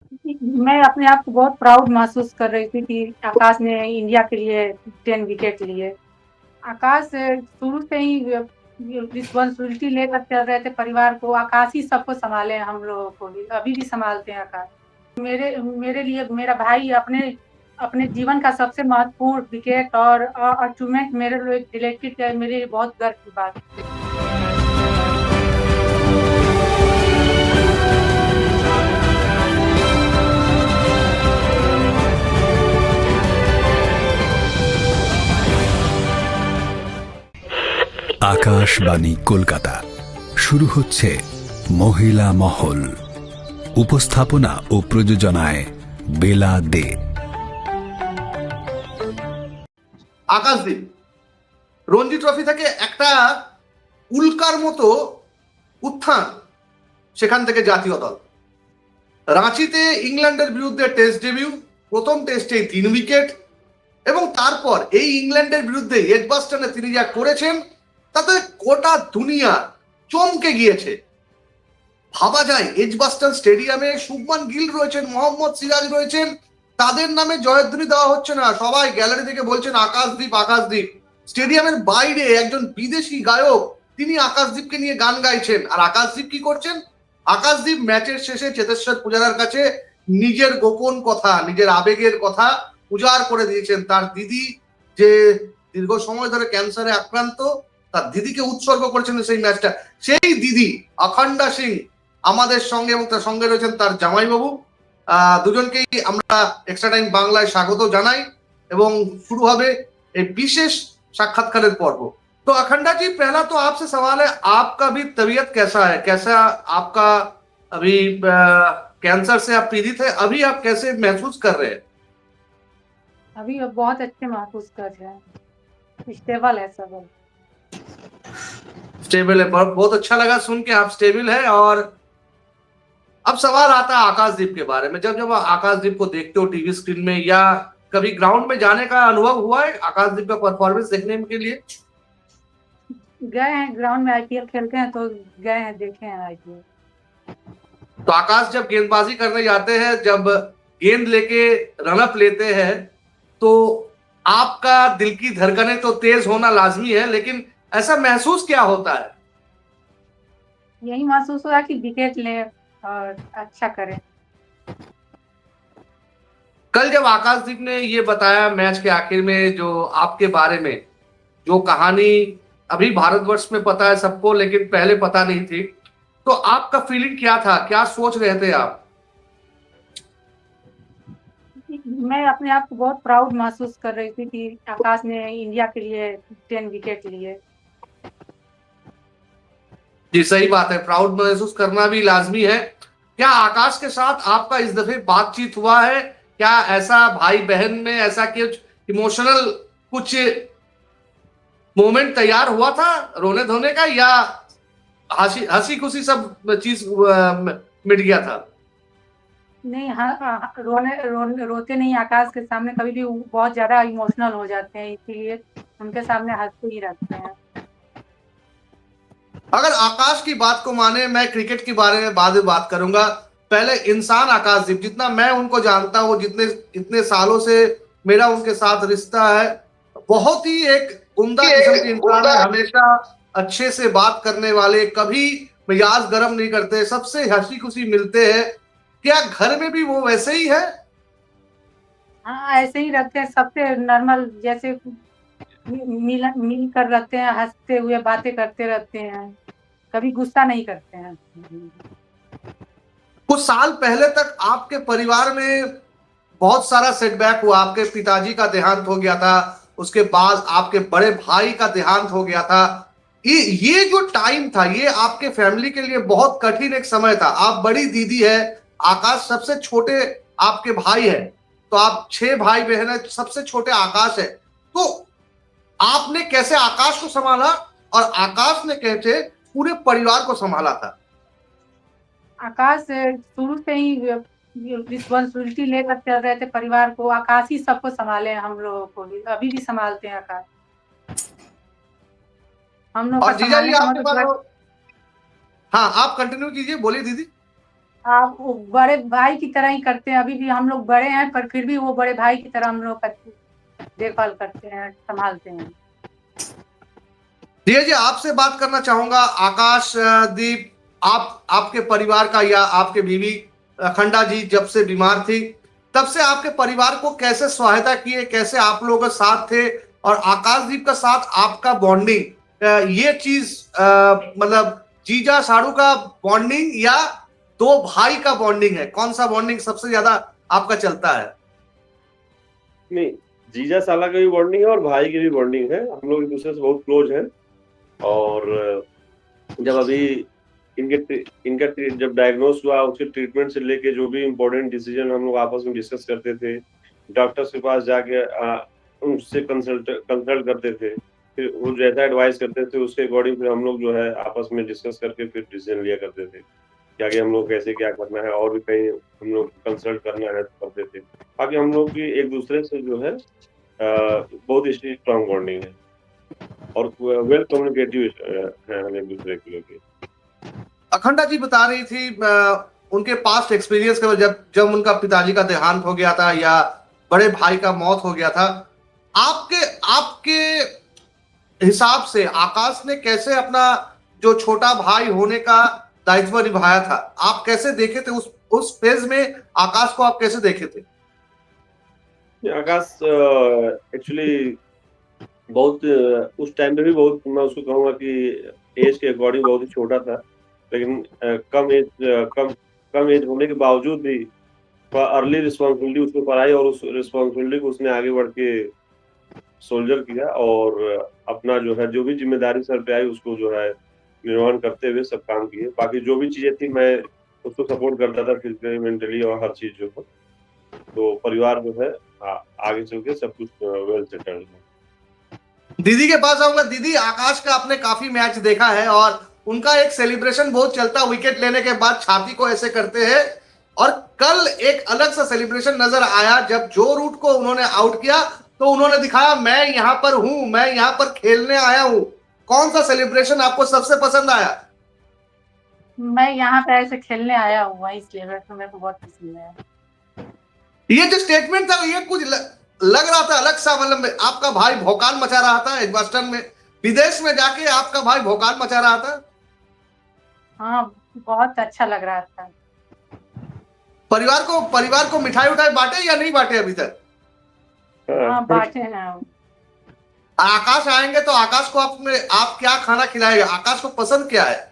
मैं अपने आप को बहुत प्राउड महसूस कर रही थी कि आकाश ने इंडिया के लिए 10 विकेट लिए। आकाश शुरू से ही रिस्पॉन्सिबिलिटी लेकर चल रहे थे परिवार को। आकाश ही सबको संभाले हैं, हम लोगों को भी अभी भी संभालते हैं आकाश। मेरे मेरे लिए मेरा भाई अपने अपने जीवन का सबसे महत्वपूर्ण विकेट और अचीवमेंट मेरे लिए रिलेटेड है, मेरे लिए बहुत गर्व की बात है। আকাশবাণী কলকাতা শুরু হচ্ছে মহিলা মহল। উপস্থাপনা ও প্রযোজনায় বেলা দে। আকাশদ্বীপ রঞ্জি ট্রফি থেকে একটা উল্কার মতো উত্থান, সেখান থেকে জাতীয় দল। রাঁচিতে ইংল্যান্ডের বিরুদ্ধে টেস্ট ডেবিউ, প্রথম টেস্টেই 3 উইকেট, এবং তারপর এই ইংল্যান্ডের বিরুদ্ধে এজবাস্টনে তিনি যা করেছেন তাতে গোটা দুনিয়া চমকে গিয়েছে। ভাবা যায় এজবাস্টন স্টেডিয়ামে শুভমান গিল রয়েছেন, মোহাম্মদ সিরাজ রয়েছেন, তাদের নামে জয়ধ্বনি দেওয়া হচ্ছে না, সবাই গ্যালারি থেকে বলছেন আকাশদ্বীপ আকাশদ্বীপ। স্টেডিয়ামের বাইরে একজন বিদেশি গায়ক তিনি আকাশদ্বীপকে নিয়ে গান গাইছেন, আর আকাশদ্বীপ কি করছেন? আকাশদ্বীপ ম্যাচের শেষে চেতেশ্বর পূজারার কাছে নিজের গোপন কথা, নিজের আবেগের কথা উজাড় করে দিয়েছেন। তার দিদি যে দীর্ঘ সময় ধরে ক্যান্সারে আক্রান্ত, তার দিদিকে উৎসর্গ করেছেন সেই ম্যাচটা। সেই দিদি অখণ্ডা সিং আমাদের সঙ্গে, এবং তার সঙ্গে রয়েছেন তার জামাইবাবু। দুজনকেই আমরা এক্সট্রা টাইম বাংলায় স্বাগত জানাই এবং শুরু হবে এই বিশেষ সাক্ষাৎকারের পর্ব। तो अखंडा जी, पहला तो आपसे सवाल है, आपका भी तबीयत कैसा है? कैसा आपका अभी कैंसर से आप पीड़ित है, अभी आप कैसे महसूस कर रहे हैं? अभी अब बहुत अच्छे महसूस कर रहे हैं, स्टेबल है सब। स्टेबल है, बहुत अच्छा लगा सुन के आप स्टेबल है। और अब सवाल आता है आकाशदीप के बारे में। जब जब आकाशदीप को देखते हो टीवी स्क्रीन में, या कभी ग्राउंड में जाने का अनुभव हुआ है आकाशदीप का परफॉर्मेंस देखने के लिए? गए हैं ग्राउंड में, आईपीएल खेलते हैं तो गए हैं, देखे हैं आईपीएल। तो आकाश जब गेंदबाजी करने जाते हैं, जब गेंद लेके रनअप लेते हैं, तो आपका दिल की धड़कनें तो तेज होना लाजमी है, लेकिन ऐसा महसूस क्या होता है? यही महसूस हुआ कि विकेट ले और अच्छा करें। कल जब आकाशदीप ने ये बताया मैच के आखिर में, जो आपके बारे में जो कहानी अभी भारतवर्ष में पता है सबको, लेकिन पहले पता नहीं थी, तो आपका फीलिंग क्या था? क्या सोच रहे थे आप? मैं अपने आप को बहुत प्राउड महसूस कर रही थी कि आकाश ने इंडिया के लिए 10 विकेट लिए। जी सही बात है, प्राउड महसूस करना भी लाजमी है। क्या आकाश के साथ आपका इस दफे बातचीत हुआ है? क्या ऐसा भाई बहन में ऐसा कुछ इमोशनल कुछ मोमेंट तैयार हुआ था रोने धोने का, या हंसी खुशी सब चीज मिट गया था? नहीं, रोते नहीं आकाश के सामने कभी भी, बहुत ज्यादा इमोशनल हो जाते हैं, इसीलिए उनके सामने हंसते ही रहते हैं। अगर आकाश की बात को माने, मैं क्रिकेट के बारे में बाद में बात करूंगा, पहले इंसान आकाशदीप, जितना मैं उनको जानता हूँ, जितने इतने सालों से मेरा उनके साथ रिश्ता है, बहुत ही एक उम्दा किस्म के इंसान है। हमेशा अच्छे से बात करने वाले, कभी मिजाज गर्म नहीं करते, सबसे हंसी खुशी मिलते हैं। क्या घर में भी वो वैसे ही है? हाँ, ऐसे ही रखते हैं, सबसे नॉर्मल जैसे मिल कर रखते हैं, हंसते हुए बातें करते रहते हैं, कभी गुस्सा नहीं करते हैं। कुछ साल पहले तक आपके परिवार में बहुत सारा सेटबैक हुआ। आपके पिताजी का देहांत हो गया था, उसके बाद आपके बड़े भाई का देहांत हो गया था। ये जो टाइम था, ये आपके फैमिली के लिए बहुत कठिन एक समय था। आप बड़ी दीदी है, आकाश सबसे छोटे आपके भाई है, तो आप 6 भाई बहन है, सबसे छोटे आकाश है। तो आपने कैसे आकाश को संभाला, और आकाश ने कैसे पूरे परिवार को संभाला था? आकाश शुरू से ही रिस्पॉन्सिबिलिटी लेकर चल रहे थे परिवार को। आकाश ही सबको संभाले हैं, हम लोगों को भी अभी भी संभालते हैं आकाश। हम लोग और का जीजा जी संभालने का आपके मतलब पास, हाँ आप कंटिन्यू कीजिए, बोलिए दीदी। आप वो बड़े भाई की तरह ही करते हैं, अभी भी हम लोग बड़े हैं पर फिर भी वो बड़े भाई की तरह हम लोग का देखभाल करते हैं, संभालते हैं। जी, आपसे बात करना चाहूंगा आकाश दीप, आपके परिवार का या आपके बीवी अखंडा जी जब से बीमार थी तब से आपके परिवार को कैसे सहायता किए, कैसे आप लोगों का साथ थे, और आकाशदीप का साथ आपका बॉन्डिंग, ये चीज मतलब जीजा साड़ू का बॉन्डिंग या दो भाई का बॉन्डिंग है, कौन सा बॉन्डिंग सबसे ज्यादा आपका चलता है? नहीं, जीजा साला का भी बॉन्डिंग है और भाई की भी बॉन्डिंग है। हम लोग एक दूसरे से बहुत क्लोज हैं। और जब अभी इनका जब डायग्नोस हुआ, उसके ट्रीटमेंट से लेके जो भी इम्पोर्टेंट डिसीजन हम लोग आपस में डिस्कस करते थे, डॉक्टर्स के पास जाके उनसे कंसल्ट करते थे, फिर वो जैसा एडवाइस करते थे उसके अकॉर्डिंग फिर हम लोग जो है आपस में डिस्कस करके फिर डिसीजन लिया करते थे कि आगे हम लोग कैसे क्या करना है, और भी कहीं हम लोग कंसल्ट करना है तो करते थे। बाकी हम लोग की एक दूसरे से जो है बहुत ही स्ट्रॉन्ग बॉन्डिंग है और वेल कम्युनिकेटिव है हम एक दूसरे के लिए। अखंडा जी बता रही थी उनके पास्ट एक्सपीरियंस के जब उनका पिताजी का देहांत हो गया था या बड़े भाई का मौत हो गया था, आपके हिसाब से आकाश ने कैसे अपना जो छोटा भाई होने का दायित्व निभाया था? आप कैसे देखे थे उस फेज में? आकाश को आप कैसे देखे थे? आकाश एक्चुअली बहुत उस टाइम पे भी बहुत, मैं उसको कहूँगा कि एज के अकॉर्डिंग बहुत ही छोटा था, लेकिन कम एज होने के बावजूद भी अर्ली रिस्पॉन्सिबिलिटी उसको पढ़ाई और उस रिस्पॉन्सिबिलिटी को उसने आगे बढ़ के सोल्जर किया और अपना जो है जो भी जिम्मेदारी सर पे आई उसको जो है निर्वहन करते हुए सब काम किए। बाकी जो भी चीजें थी मैं उसको सपोर्ट करता था फिजिकली, मेंटली और हर चीज जो है। तो परिवार जो है आगे चल के सब कुछ वेल सेटल्ड है। दीदी के पास आऊंगा। दीदी, आकाश का आपने काफी मैच देखा है और उनका एक सेलिब्रेशन बहुत चलता, विकेट लेने के बाद छाती को ऐसे करते हैं, और कल एक अलग सा सेलिब्रेशन नजर आया जब जो रूट को उन्होंने आउट किया तो उन्होंने दिखाया मैं यहां पर हूं, मैं यहां पर खेलने आया हूं। कौन सा सेलिब्रेशन आपको सबसे पसंद आया? मैं यहाँ पे ऐसे खेलने आया हूँ, इसलिए मेरे को बहुत पसंद आया। ये जो स्टेटमेंट था ये कुछ लग रहा था अलग सा, मतलब आपका भाई भौकाल मचा रहा था एडवास्टन में, विदेश में जाके आपका भाई भौकाल मचा रहा था। हाँ, बहुत अच्छा लग रहा था। परिवार को मिठाई उठाई बांटे या नहीं बांटे अभी तक? हाँ, बांटे हैं। आकाश आएंगे तो आकाश को आप क्या खाना खिलाएगा? आकाश को पसंद क्या है?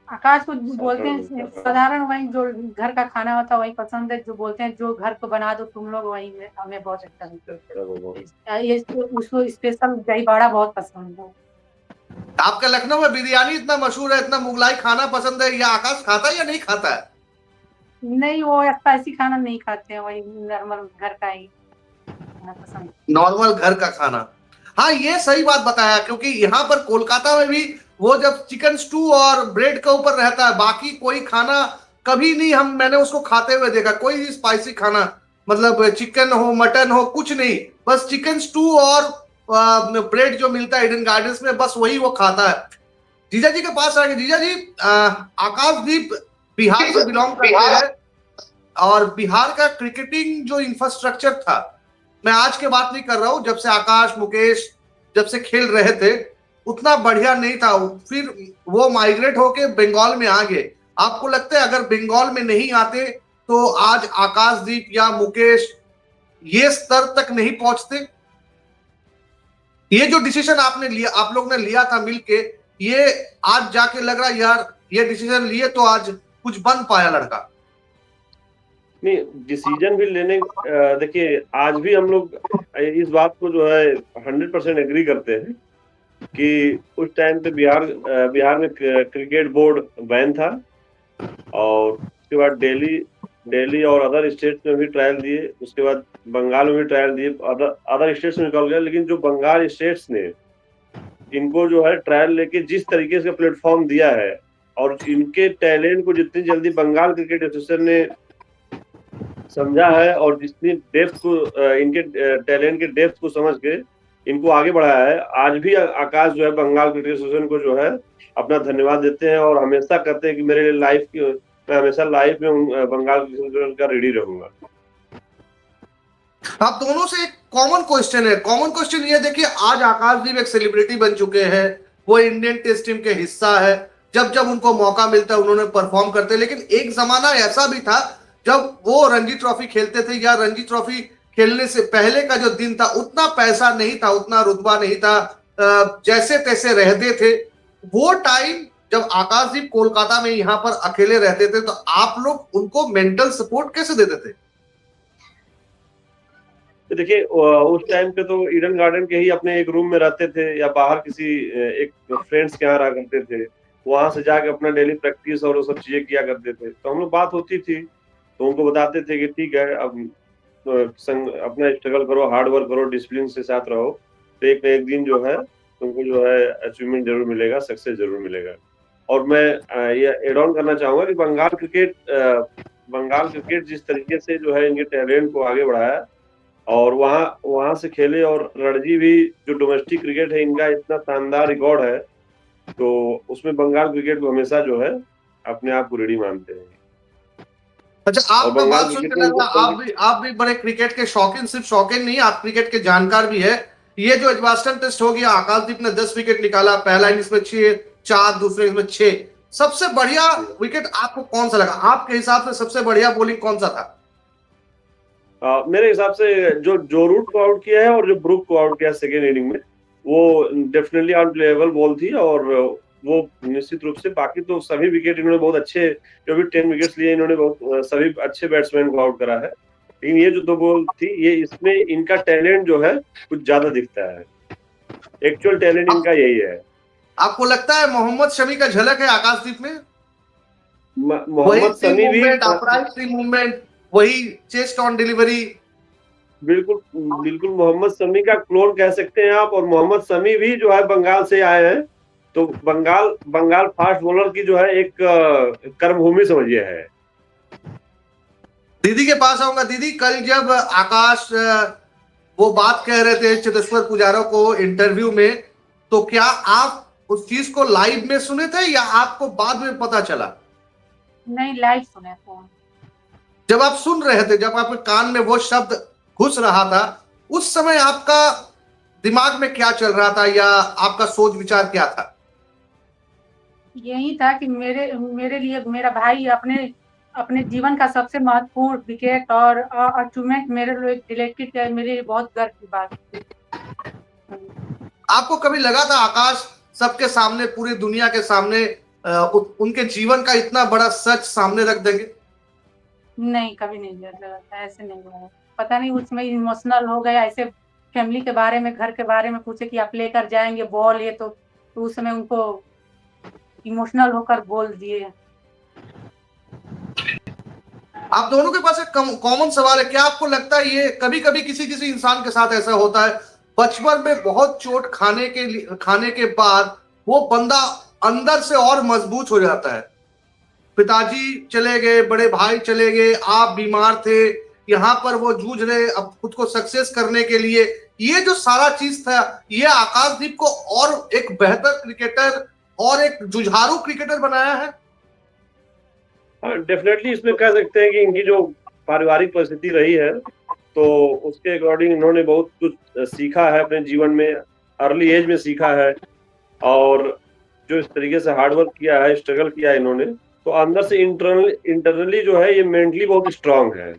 आकाश को बोलते हैं साधारण वही जो घर का खाना होता है वही पसंद है, जो बोलते हैं जो घर को बना दो तुम लोग वही हमें बहुत अच्छा लगता है। ये उसको स्पेशल दही बड़ा बहुत पसंद है। आपका लखनऊ में बिरयानी इतना मशहूर है, इतना मुगलाई खाना पसंद है, या आकाश खाता है या नहीं खाता है? नहीं, वो स्पाइसी खाना नहीं खाते हैं, वही नॉर्मल घर का ही खाना पसंद। नॉर्मल घर का खाना। हाँ, ये सही बात बताया, क्योंकि यहाँ पर कोलकाता में भी वो जब चिकन स्टू और ब्रेड के ऊपर रहता है, बाकी कोई खाना कभी नहीं मैंने उसको खाते हुए देखा, कोई स्पाइसी खाना, मतलब चिकन हो मटन हो कुछ नहीं, बस चिकन स्टू और ब्रेड जो मिलता है ईडन गार्डन्स में बस वही वो खाता है। जीजा जी के पास आएंगे। जीजा जी, आकाशदीप बिहार से बिलोंग करते हैं और बिहार का क्रिकेटिंग जो इंफ्रास्ट्रक्चर था, मैं आज के बात नहीं कर रहा हूं, जब से आकाश मुकेश जब से खेल रहे थे उतना बढ़िया नहीं था, फिर वो माइग्रेट होके बंगाल में आ गए। आपको लगता है अगर बंगाल में नहीं आते तो आज आकाशदीप या मुकेश ये स्तर तक नहीं पहुंचते? ये जो डिसीजन आपने लिया, आप लोग ने लिया था मिलके, ये आज जाके लग रहा यार ये डिसीजन लिए तो आज कुछ बन पाया लड़का? नहीं, डिसीजन भी लेने, देखिए आज भी हम लोग इस बात को जो है 100% एग्री करते हैं कि उस टाइम पे बिहार में क्रिकेट बोर्ड बैन था और उसके बाद दिल्ली और अदर स्टेट्स में भी ट्रायल दिए, उसके बाद बंगाल में भी ट्रायल दिए, अदर स्टेट्स में निकल गया। लेकिन जो बंगाल स्टेट्स ने इनको जो है ट्रायल लेके जिस तरीके से प्लेटफॉर्म दिया है और इनके टैलेंट को जितनी जल्दी बंगाल क्रिकेट एसोसिएशन ने समझा है और जितनी डेप्थ को इनके टैलेंट के डेप्थ को समझ के इनको आगे बढ़ाया है, आज भी आकाश जो है बंगाल क्रिकेट एसोसिएशन को जो है अपना धन्यवाद देते हैं और हमेशा कहते हैं कि मेरे लाइफ की मैं हमेशा लाइफ में बंगाल का रेडी रहूंगा। आप दोनों से एक कॉमन क्वेश्चन है। कॉमन क्वेश्चन ये देखिए, आज आकाशदीप एक सेलिब्रिटी बन चुके हैं, वो इंडियन टेस्ट टीम के हिस्सा है, जब जब उनको मौका मिलता है उन्होंने परफॉर्म करते हैं। लेकिन एक जमाना ऐसा भी था जब वो रणजी ट्रॉफी खेलते थे, या रणजी ट्रॉफी खेलने से पहले का जो दिन था, उतना पैसा नहीं था, उतना रुतबा नहीं था, जैसे तैसे रहते थे। वो टाइम जब आकाशदीप कोलकाता में यहाँ पर अकेले रहते थे, तो आप लोग उनको मेंटल सपोर्ट कैसे देते थे? तो देखिए, उस टाइम पे तो ईडन गार्डन के ही अपने एक रूम में रहते थे, या बाहर किसी एक फ्रेंड्स के यहाँ रहा करते थे। वहां से जाके अपना डेली प्रैक्टिस और वो सब चीजें किया करते थे। तो हम लोग बात होती थी तो उनको बताते थे कि ठीक है, अब अपना स्ट्रगल करो, हार्ड वर्क करो, डिसिप्लिन से साथ रहो, तो एक न एक दिन जो है तुमको जो है अचीवमेंट जरूर मिलेगा, सक्सेस जरूर मिलेगा। और मैं ये एड ऑन करना चाहूंगा कि बंगाल क्रिकेट जिस तरीके से जो है इनके टैलेंट को आगे बढ़ाया, और वहां से खेले, और रणजी भी जो डोमेस्टिक क्रिकेट है इनका इतना शानदार रिकॉर्ड है, तो उसमें बंगाल क्रिकेट को हमेशा जो है अपने आप को रेडी मानते हैं। अच्छा, और आपका बंगाल बात सुन क्रिकेट के में लगा आप भी बड़े क्रिकेट के शौकीन, सिर्फ शौकीन नहीं, आप क्रिकेट के जानकार भी है। ये जो एजबास्टन टेस्ट हो गया, आकाशदीप ने 10 विकेट निकाला, पहला इनिंग्स में 6-4, दूसरे इनिंग्स में 6। सबसे बढ़िया विकेट आपको कौन सा लगा? आपके हिसाब से सबसे बढ़िया बॉलिंग कौन सा था? मेरे हिसाब से जो रूट को आउट किया है और जो ब्रुक को आउट किया सेकेंड इनिंग में, वो डेफिनेटली अनप्लेएबल बॉल थी। और वो निश्चित रूप से, बाकी तो सभी विकेट इन्होंने बहुत अच्छे, जो भी 10 विकेट्स लिए इन्होंने बहुत सभी अच्छे बैट्समैन को आउट करा है। लेकिन ये जो 2 बॉल थी, ये इसमें इनका टैलेंट जो है कुछ ज्यादा दिखता है। एक्चुअल टैलेंट इनका यही है। आपको लगता है मोहम्मद शमी का झलक है आकाशदीप में? वही मोहम्मद सी शमी भी मूवमेंट, अपराइट सी मूवमेंट, वही चेस्ट ऑन डिलीवरी। बिल्कुल बिल्कुल मोहम्मद शमी का क्लोन कह सकते हैं आप। और मोहम्मद शमी भी जो है बंगाल से आए हैं, तो बंगाल फास्ट बॉलर की जो है एक कर्मभूमि समझिए है। दीदी के पास आऊंगा। दीदी, कल जब आकाश वो बात कह रहे थे चेतेश्वर पुजारा को इंटरव्यू में, तो क्या आप उस चीज को लाइव में सुने थे या आपको बाद में पता चला? नहीं, लाइव सुने फोन। जब आप सुन रहे थे, जब आपके कान में वो शब्द घुस रहा था, उस समय आपका दिमाग में क्या चल रहा था, या आपका सोच विचार क्या था? यही था कि मेरे लिए मेरा भाई अपने जीवन का सबसे महत्वपूर्ण विकेट और अचीवमेंट मेरे लिए रिलेटेड है, मेरे लिए बहुत गर्व की बात थी। आपको कभी लगा था आकाश सबके सामने, पूरी दुनिया के सामने उनके जीवन का इतना बड़ा सच सामने रख देंगे? नहीं, कभी नहीं लगा था, ऐसे नहीं हुआ। पता नहीं, उसमें इमोशनल हो गया, ऐसे फैमिली के बारे में, घर के बारे में पूछे कि आप लेकर जाएंगे बॉल, ये तो उस समय उनको इमोशनल होकर बोल दिए। आप दोनों के पास एक कॉमन सवाल है। क्या आपको लगता है ये कभी कभी किसी किसी इंसान के साथ ऐसा होता है, बचपन में बहुत चोट खाने के बाद वो बंदा अंदर से और मजबूत हो जाता है? पिताजी चले गए, बड़े भाई चले गए, आप बीमार थे, यहाँ पर वो जूझ रहे अब खुद को सक्सेस करने के लिए। ये जो सारा चीज था, ये आकाशदीप को और एक बेहतर क्रिकेटर और एक जुझारू क्रिकेटर बनाया है। डेफिनेटली इसमें कह सकते हैं कि इनकी जो पारिवारिक परिस्थिति रही है, तो उसके अकॉर्डिंग इन्होंने बहुत कुछ सीखा है अपने जीवन में, अर्ली एज में सीखा है। और जो इस तरीके से हार्डवर्क किया है, स्ट्रगल किया है इन्होंने, तो अंदर से इंटरनली जो है ये मेंटली बहुत स्ट्रांग है।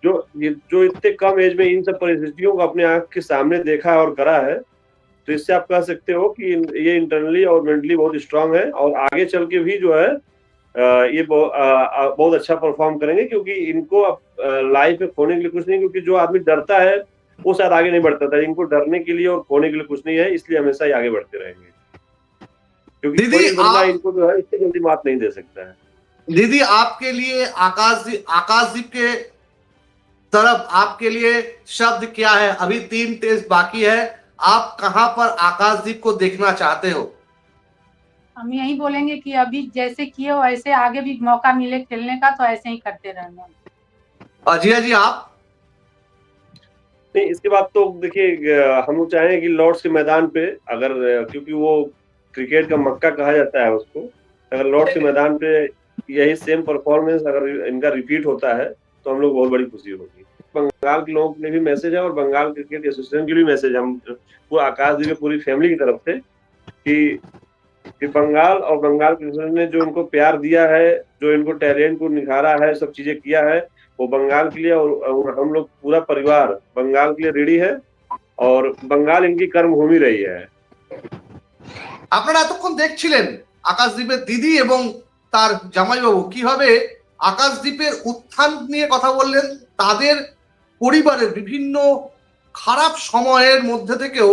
जो इतने कम एज में इन सब परिस्थितियों को अपने आंख के सामने देखा है और करा है, तो इससे आप कह सकते हो कि ये इंटरनली और मेंटली बहुत स्ट्रांग है, और आगे चल के भी जो है ये बहुत अच्छा परफॉर्म करेंगे। क्योंकि इनको लाइफ में खोने के लिए कुछ नहीं, क्योंकि जो आदमी डरता है वो शायद आगे नहीं बढ़ता था। इनको डरने के लिए और खोने के लिए कुछ नहीं है, इसलिए हमेशा ही आगे बढ़ते रहेंगे। क्योंकि कोई बंदा इनको जो है इससे जल्दी मात नहीं दे सकता है। दीदी, आपके लिए आकाशदीप के तरफ आपके लिए शब्द क्या है? अभी 3 टेस्ट बाकी है, आप कहां पर आकाशदीप को देखना चाहते हो? हम यही बोलेंगे कि अभी जैसे किए हो ऐसे आगे भी मौका मिले खेलने का, तो ऐसे ही करते रहना। अजिया जी, आप? नहीं, इसके बाद तो देखिए, हम लोग चाहेंगे कि लॉर्ड्स के मैदान पे, अगर क्योंकि वो क्रिकेट का मक्का कहा जाता है उसको, अगर लॉर्ड्स के मैदान पे यही सेम परफॉर्मेंस अगर इनका रिपीट होता है तो हम लोग बहुत बड़ी खुशी होगी। बंगाल के लोगों के लिए भी मैसेज है और बंगाल क्रिकेट एसोसिएशन के लिए भी मैसेज हम पूरा आकाशदीप की पूरी फैमिली की तरफ से कि बंगाल और बंगाल क्रिकेट ने जो इनको प्यार दिया है, जो इनको टैलेंट को निखारा है, सब चीजें किया है, वो बंगाल के लिए और हम लोग पूरा परिवार बंगाल के लिए रेडी है और बंगाल इनकी कर्मभूमि रही है। আপনারা এতক্ষণ দেখছিলেন আকাশদ্বীপের দিদি এবং তার জামাইবাবু কিভাবে আকাশদ্বীপের উত্থান নিয়ে কথা বললেন, তাদের পরিবারের বিভিন্ন খারাপ সময়ের মধ্যে থেকেও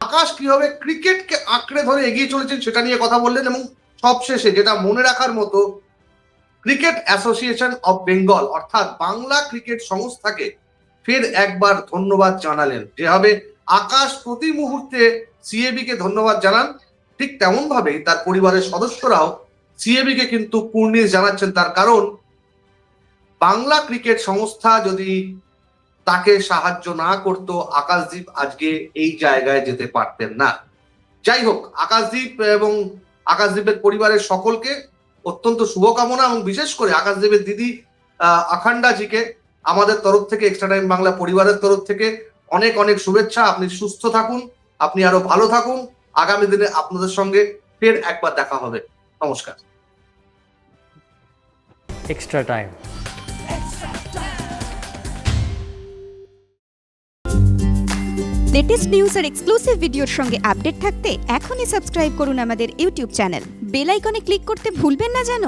আকাশ কিভাবে ক্রিকেটকে আঁকড়ে ধরে এগিয়ে চলেছেন সেটা নিয়ে কথা বললেন, এবং সবশেষে যেটা মনে রাখার মতো, ক্রিকেট অ্যাসোসিয়েশন অফ বেঙ্গল অর্থাৎ বাংলা ক্রিকেট সংস্থাকে ফের একবার ধন্যবাদ জানালেন। যেভাবে আকাশ প্রতি মুহূর্তে সিএবি কে ধন্যবাদ জানান, ঠিক তেমন ভাবেই তার পরিবারের সদস্যরাও সিএবি কে কিন্তু কুর্নিশ জানাচ্ছেন। তার কারণ বাংলা ক্রিকেট সংস্থা যদি তাকে সাহায্য না করতো আকাশদ্বীপ আজকে এই জায়গায় যেতে পারতেন না। যাই হোক, আকাশদ্বীপ এবং আকাশদ্বীপের পরিবারের সকলকে অত্যন্ত শুভকামনা, এবং বিশেষ করে আকাশদ্বীপের দিদি আখান্ডাজিকে আমাদের তরফ থেকে, এক্সট্রা টাইম বাংলা পরিবারের তরফ থেকে অনেক অনেক শুভেচ্ছা। আপনি সুস্থ থাকুন, আপনি আরো ভালো থাকুন। আগামী দিনে আপনাদের সঙ্গে ফের একবার দেখা হবে। নমস্কার। Extra time. লেটেস্ট নিউজ আর এক্সক্লুসিভ ভিডিওর সঙ্গে আপডেট থাকতে এখনই সাবস্ক্রাইব করুন আমাদের ইউটিউব চ্যানেল। বেল আইকনে ক্লিক করতে ভুলবেন না যেন।